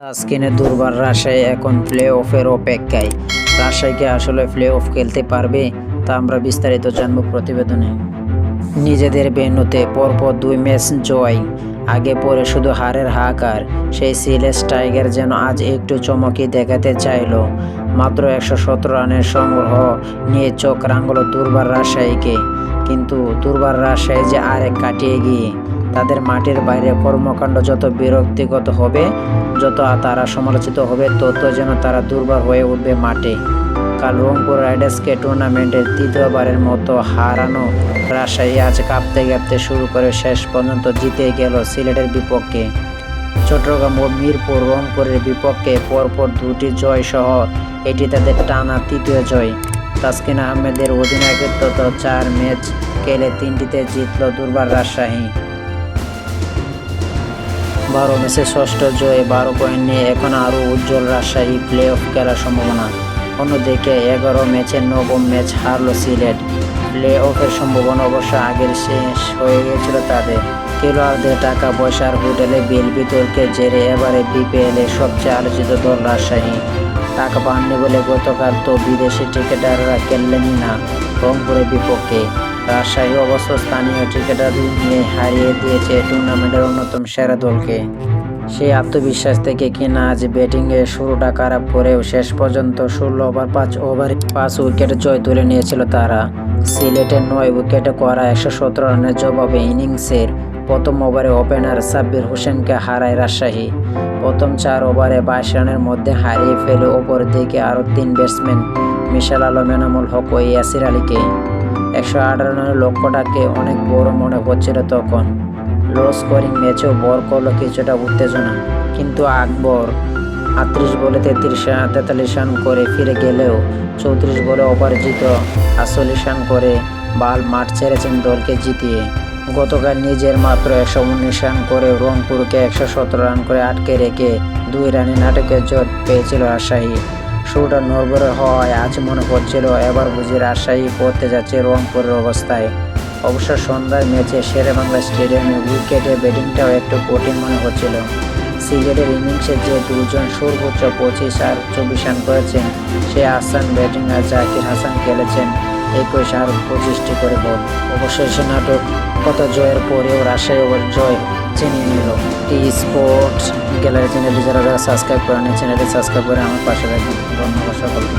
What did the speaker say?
তাসকিনের দুর্বার রাজশাহী এখন প্লে অফের অপেক্ষায়। রাজশাহীকে আসলে প্লে অফ খেলতে পারবে তা আমরা বিস্তারিত জানব প্রতিবেদনে। নিজেদের ভেন্যুতে পরপর 2 ম্যাচ জয়, আগে পরে শুধু হারের হাহাকার। সেই সিলেস টাইগার যেন আজ একটু চমকই দেখাতে চাইল। মাত্র 117 রানের সংগ্রহ নিয়ে চোখ রাঙল দুর্বার রাজশাহীকে। কিন্তু দুর্বার রাজশাহী যে আরেক কাটিয়ে গিয়ে তাদের মাঠের বাইরে কর্মকাণ্ড যত বিরক্তিগত হবে, যত তারা সমালোচিত হবে, তত যেন তারা দুর্বার হয়ে উঠবে মাঠে। কাল রংপুর রাইডার্সকে টুর্নামেন্টের তৃতীয়বারের মতো হারানো রাজশাহী আজ কাঁপতে কাঁপতে শুরু করে শেষ পর্যন্ত জিতে গেল সিলেটের বিপক্ষে। চট্টগ্রাম ও মিরপুর রংপুরের বিপক্ষে পরপর 2টি জয় সহ এটি তাদের টানা তৃতীয় জয়। তাসকিন আহমেদের অধিনায়কত্ব 4 ম্যাচ খেলে 3টিতে জিতল দুর্বার রাজশাহী। 12 ম্যাচে 6ষ্ঠ জয়ে 12 পয়েন্ট নিয়ে এখন আরও উজ্জ্বল রাজশাহী প্লে অফ খেলার সম্ভাবনা। অন্যদিকে 11 ম্যাচের 9ম ম্যাচ হারল সিলেট। প্লে অফের সম্ভাবনা অবশ্য আগের শেষ হয়ে গিয়েছিল তাদের। খেলোয়াড়দের টাকা পয়সার হোটেলে বিল বিতর্কের জেরে এবারে বিপিএলে সবচেয়ে আলোচিত দল রাজশাহী। টাকা পাননি বলে গতকাল তো বিদেশি ক্রিকেটাররা খেললেনই না রংপুরের বিপক্ষে। রাজশাহী অবশ্য স্থানীয় ক্রিকেটারদের নিয়ে হারিয়ে দিয়েছে টুর্নামেন্টের অন্যতম সেরা দলকে। সেই আত্মবিশ্বাস থেকে কিনা আজ ব্যাটিংয়ে শুরুটা খারাপ করেও শেষ পর্যন্ত 16 ওভার 5 ওভারে 5 উইকেট জয় তুলে নিয়েছিল তারা। সিলেটের 9 উইকেটে করা 117 রানের জবাবে ইনিংসের প্রথম ওভারে ওপেনার সাব্বির হোসেনকে হারায় রাজশাহী। প্রথম 4 ওভারে 22 রানের মধ্যে হারিয়ে ফেলে অপর দিকে আরও 3 ব্যাটসম্যান মিশাল আলম, এনামুল হক ও ইয়াসির আলীকে। 108 রানের লক্ষ্যটাকে অনেক বড় মনে হচ্ছিল তখন। লো স্কোরিং ম্যাচেও বল করলো কিছুটা উত্তেজনা, কিন্তু আকবর 38 বলে 43 রান করে ফিরে গেলেও 34 বলে অপরাজিত 48 রান করে বাল মাঠ ছেড়েছেন দলকে জিতিয়ে। গতকাল নিজের মাত্র 119 রান করে রংপুরকে 117 রান করে আটকে রেখে 2 রানে নাটকের জয় পেয়েছিল রাজশাহী। শুরুটা নড়বড়ে হওয়ায় আজ মনে হচ্ছিল এবার বুঝি রাজশাহী পড়তে যাচ্ছে রংপুরের অবস্থায়। অবশ্য সন্ধ্যার ম্যাচে শেরেবাংলা স্টেডিয়ামে উইকেটে ব্যাটিংটাও একটু কঠিন মনে হচ্ছিল। সিলেটের ইনিংসে যে দুজন সর্বোচ্চ 25 আর 24 রান করেছেন, সে আহসান ব্যাটিং আর জাকির হাসান খেলেছেন 21 আর 25টি করে বল। অবশ্যই সে নাটক কত জয়ের পরেও রাজশাহী ওভার জয় চিনিয়ে নিল। স্পোর্টস গ্যালারি চ্যানেলটি যারা সাবস্ক্রাইব করেন, চ্যানেলটি সাবস্ক্রাইব করে আমার পাশে রাখবেন। ধন্যবাদ সকলকে।